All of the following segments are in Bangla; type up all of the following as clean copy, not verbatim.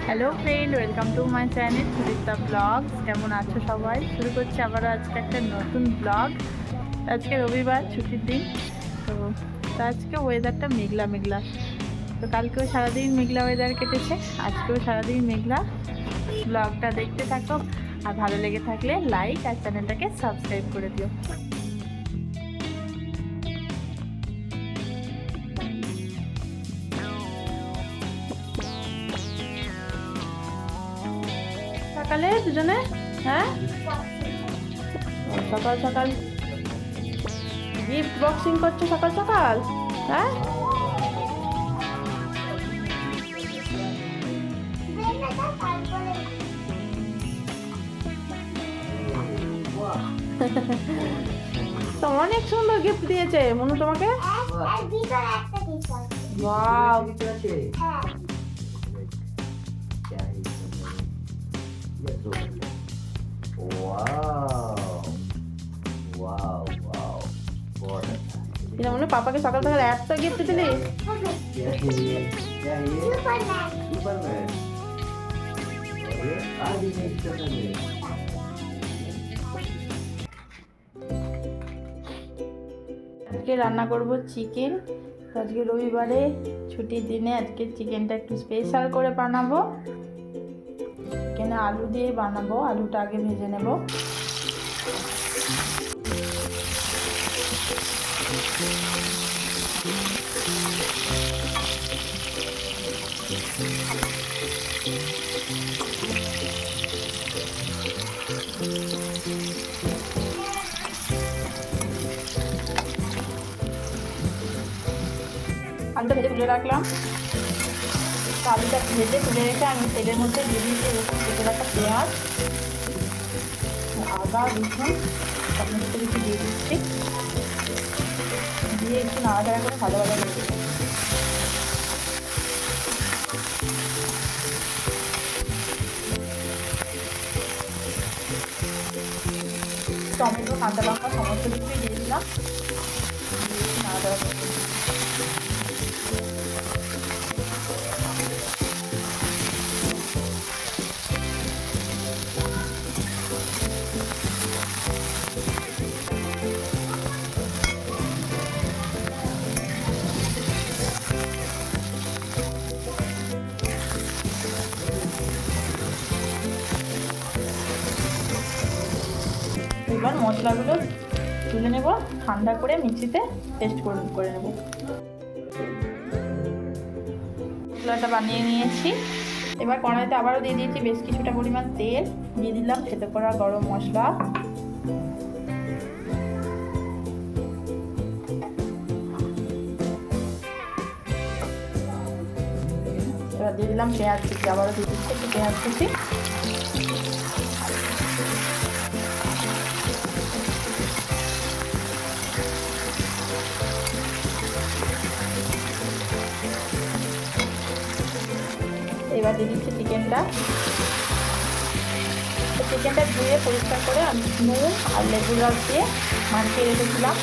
Hello friend, welcome to my channel Sudipta blogs. কেমন আছো সবাই? শুরু করছি আবারও আজকে একটা নতুন ব্লগ। আজকে রবিবার, ছুটির দিন। তো আজকে ওয়েদারটা মেঘলা মেঘলা। তো কালকেও সারাদিন মেঘলা ওয়েদার কেটেছে, আজকেও সারাদিন মেঘলা। ব্লগটা দেখতে থাকো, আর ভালো লেগে থাকলে লাইক আর চ্যানেলটাকে সাবস্ক্রাইব করে দিও। সকালে দুজনে, হ্যাঁ, সকাল সকাল গিফট বক্সিং করছো সকাল সকাল, হ্যাঁ? তো অনেক সুন্দর গিফট দিয়েছে মনু তোমাকে। ওয়াও, মনে পাপাকে সকাল সকাল এত গিফট দিলি। আজকে রান্না করব চিকেন। আজকে রবিবারে ছুটির দিনে আজকে চিকেনটা একটু স্পেশাল করে বানাবো। চিকেনে আলু দিয়ে বানাবো, আলুটা আগে ভেজে নেব। আলুটা ভেজে তুলে রাখলাম। আলুটা ভেজে তুলে রেখে আমি তেলের মধ্যে দিয়ে দিয়েছি এরকম কেটে রাখা পেঁয়াজ, আদা, রসুন সমস্ত কিছু দিয়ে দিচ্ছি। দিয়ে একটু নাড়াচাড়া করে ভালো ভালো করে দেবো। টমেটো, কাঁচা লঙ্কা সমস্ত কিছুই দিয়ে দিলাম। নাড়াচাড়া করে এবার মশলাগুলো তুলে নেব, ঠান্ডা করে মিক্সিতে পেস্ট করে নেব। মশলাটা বানিয়ে নিয়েছি। এবার কড়াইতে আবারও দিয়ে দিয়েছি বেশ কিছুটা পরিমাণ তেল, দিয়ে দিলাম থেতো করা গরম মশলা, এবার দিয়ে দিলাম পেঁয়াজ কুচি, আবারও দিয়ে দিচ্ছি একটু পেঁয়াজ কুচি। এবার দিয়ে দিচ্ছি চিকেনটা। চিকেনটা ধুয়ে পরিষ্কার করে আমি নুন আর লেবুর রস দিয়ে মাখিয়ে রেখেছিলাম।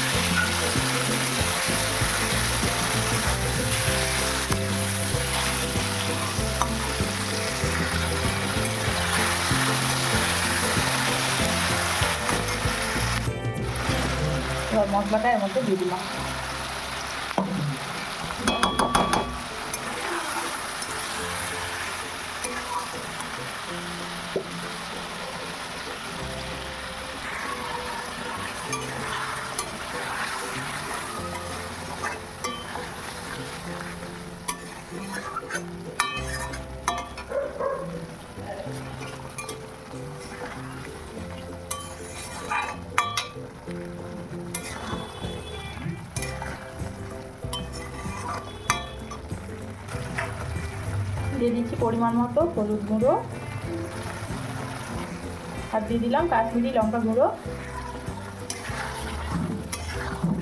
এবার মশলাটা এর মধ্যে দিয়ে দিলাম। দিয়ে দিচ্ছি পরিমাণ মতো হলুদ গুঁড়ো, আর দিয়ে দিলাম কাশ্মীরি লঙ্কা গুঁড়ো।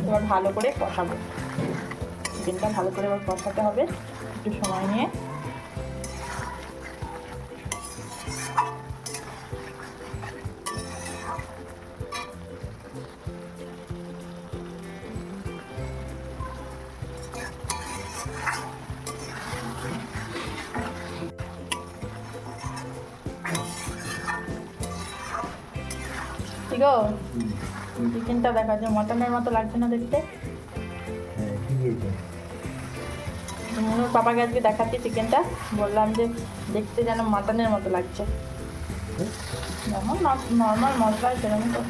এবার ভালো করে কষাবো, চিকেনটা ভালো করে এবার কষাতে হবে একটু সময় নিয়ে। গো, চিকেনটা দেখা যায় মটনের মতো লাগছে না দেখতে। মনুর পাপাকে আজকে দেখাচ্ছি চিকেনটা, বললাম যে দেখতে যেন মাটনের মতো লাগছে, যেমন নর্মাল মশলা সেরকম তো।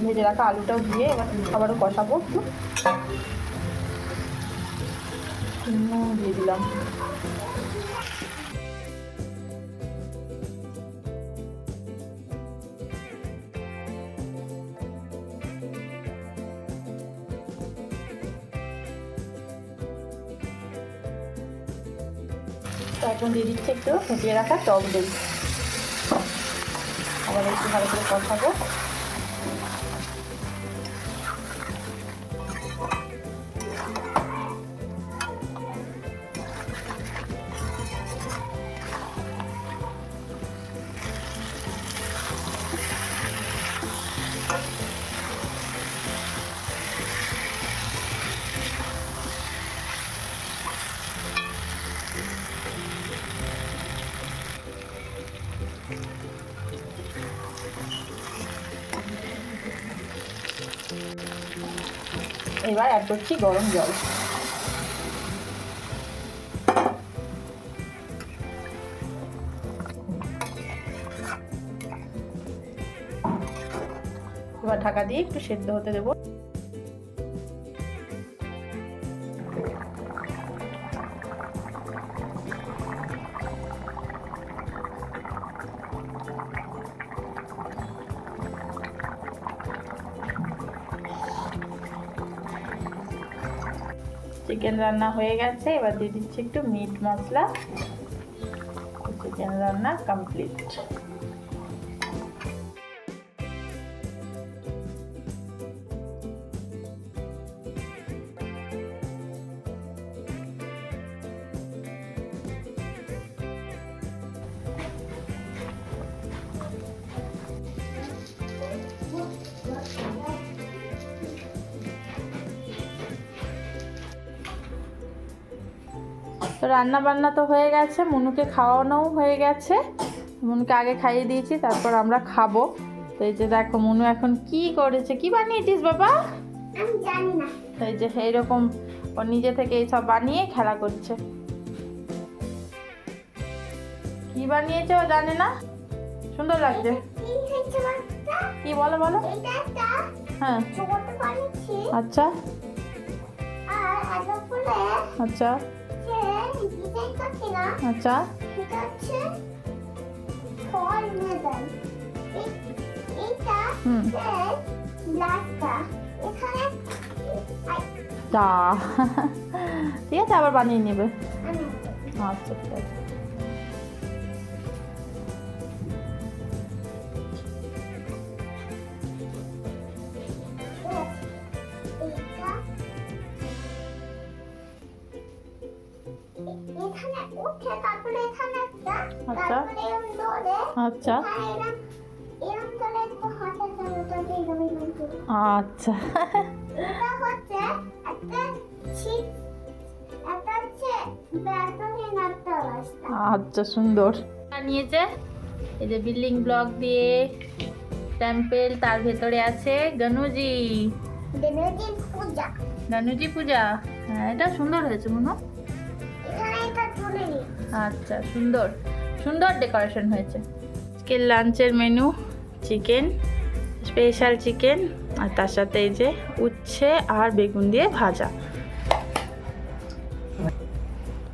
ভেজে রাখা আলুটাও দিয়ে এবার আবারও কষাবো একটু, দিয়ে দিলাম। তো এখন দিয়ে দিচ্ছে একটু ফুটিয়ে রাখা টক দই, আবার একটু ভালো করে কষাবো। এবার অ্যাড করছি গরম জল। এবার ঢাকা দিয়ে একটু সেদ্ধ হতে দেবো। চিকেন রান্না হয়ে গেছে, এবার দিয়ে দিচ্ছি একটু মিট মশলা। চিকেন রান্না কমপ্লিট। তো রান্না বান্না তো হয়ে গেছে, মনুকে খাওয়ানোও হয়ে গেছে। মনুকে আগে খাইয়ে দিয়েছি, তারপর আমরা খাবো। তো এই যে দেখো মনু এখন কি করেছে, কি বানিয়েছিস বাবা? আমি জানি না। তো এই যে এইরকম ও নিজে থেকে এইসব বানিয়ে খেলা করছে। কি বানিয়েছে ও জানে না, সুন্দর লাগছে। কি হয়েছে বাচ্চা? কি বলো বলো। এটা একটা হ্যাঁ ছোট বানিয়েছি। আচ্ছা আর এটা ফুলে আচ্ছা যে ডিজাইন করছি না, আচ্ছা এটা হচ্ছে ফল মেডাল। এইটা হুম ব্ল্যাকটা এখানে তা ঠিক আছে, আবার বানিয়ে নেবে। আমি আচ্ছা ঠিক আছে। এখানে উঠে তারপরে এখানে একটা, আচ্ছা। তারপরে এরকম ধরে আচ্ছা এখানে এরকম ধরে একটু হাতে চালাতে হবে কিন্তু আচ্ছা এটা হচ্ছে একটা ছিট, এটা হচ্ছে ব্যাটনের একটা রাস্তা। আচ্ছা সুন্দর বানিয়েছে। এই যে বিল্ডিং ব্লক দিয়ে টেম্পল, তার ভেতরে আছে গণুজি, গণেশের পূজা। গণুজি পূজা। হ্যাঁ এটা সুন্দর হয়েছে মনু। এখানে এটা তুলে নি। আচ্ছা সুন্দর সুন্দর ডেকোরেশন হয়েছে। আজকের লাঞ্চের মেনু চিকেন, স্পেশাল চিকেন, আর তার সাথে এই যে উচ্ছে আর বেগুন দিয়ে ভাজা।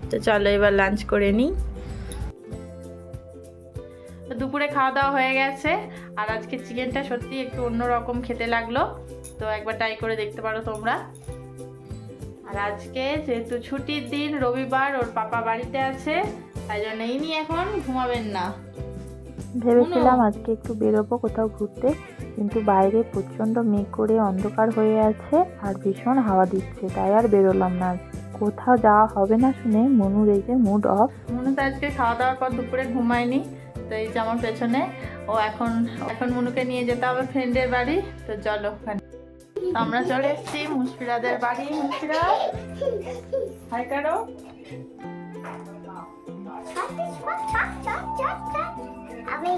তো চলো এবার লাঞ্চ করে নিই। দুপুরে খাওয়া দাওয়া হয়ে গেছে, আর আজকে চিকেনটা সত্যি একটু অন্যরকম খেতে লাগলো, তো একবার ট্রাই করে দেখতে পারো তোমরা। আর আজকে যেহেতু ছুটির দিন, রবিবার, ওর পাপা বাড়িতে আছে, তাই জন্য ইনি এখন ঘুমাবেন না। ভেবেছিলাম আজকে একটু বেরোবো কোথাও ঘুরতে, কিন্তু বাইরে প্রচণ্ড মেঘ করে অন্ধকার হয়ে আছে আর ভীষণ হাওয়া দিচ্ছে, তাই আর বেরোলাম না। কোথাও যাওয়া হবে না শুনে মনুর এই যে মুড অফ। মনু তো আজকে খাওয়া দাওয়ার পর দুপুরে ঘুমায়নি, তো এই যে আমার পেছনে ও এখন মুনুকে নিয়ে যেতে হবে ফ্রেন্ডের বাড়ি, তো চলো ওখানে। তো আমরা চলে এসেছি মুশফিরাদের বাড়ি। মুশফিরা হাই করো। আমি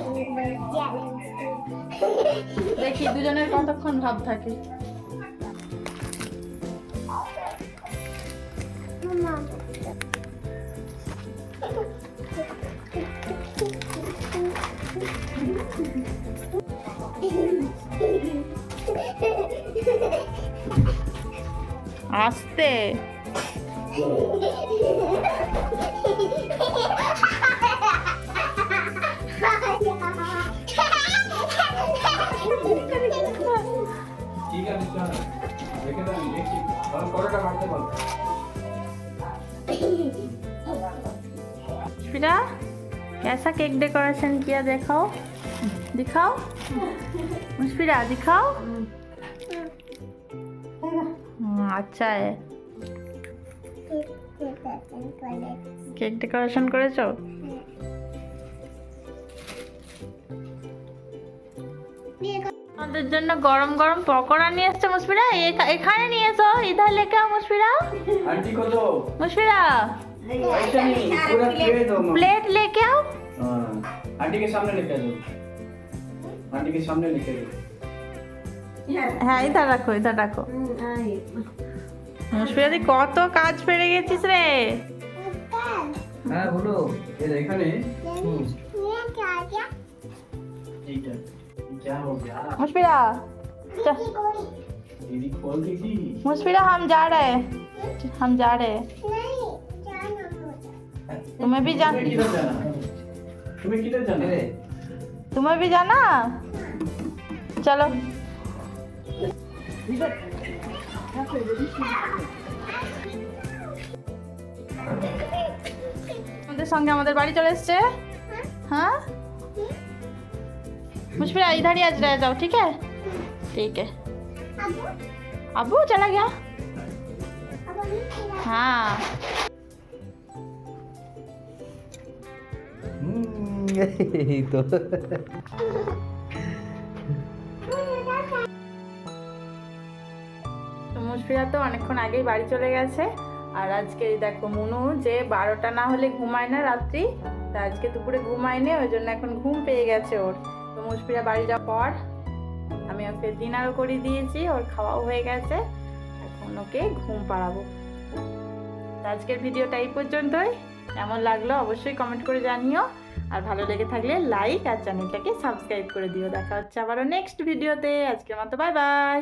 দেখি দুজনের কতক্ষণ ভাব থাকে। আস্তে मुशफिरा कैसा केक डेकोरेशन किया, दिखाओ दिखाओ मुशफिरा दिखाओ। अच्छा है, কেক ডেকোরেশন করেছো? আমাদের জন্য গরম গরম পকোড়া নিয়ে এসছে মুশফিরা। এখানে নিয়ে এসো, ইধার লেকে आओ মুশফিরা। आंटी को दो। मुशफिरा ऐसे नहीं, पूरा प्लेट दो। प्लेट लेके आओ। हाँ, आंटी के सामने लेके दो। आंटी के सामने लेके दो। হ্যাঁ ইধার রাখো, ইধার রাখো। মুশফিরা দি কত কাজ পেরে গেছিস রে। হ্যাঁ বলো, এই এখানে এইটা क्या हो गया? मुशफिरा दीदी खोल दी थी। मुशफिरा हम जा रहे हैं, हम जा रहे हैं। तुम्हें भी जाना, किधर जाना? तुम्हें किधर जाना है? तुम्हें भी जाना, चलो। আমাদের সঙ্গে আমাদের বাড়ি চলে এসছে। हाँ मुशफिरा इधर ही आज रह जाओ, ठीक है? ठीक है। अबू चला गया? हाँ तो মুশফিরা তো অনেকক্ষণ আগেই বাড়ি চলে গেছে। আর আজকে দেখো মুনু যে 12টা না হলে ঘুমায় না রাত্রি, তা আজকে দুপুরে ঘুমায়নি, ওই জন্য এখন ঘুম পেয়ে গেছে ওর। তো মুশফিরা বাড়ি যাওয়ার পর আমি ওকে ডিনারও করে দিয়েছি, ওর খাওয়াও হয়ে গেছে, এখন ওকে ঘুম পাড়াবো। তো আজকের ভিডিওটা এই পর্যন্তই। কেমন লাগলো অবশ্যই কমেন্ট করে জানিও, আর ভালো লেগে থাকলে লাইক আর চ্যানেলটাকে সাবস্ক্রাইব করে দিও। দেখা হচ্ছে আবারও নেক্সট ভিডিওতে। আজকের মতো বাই বাই।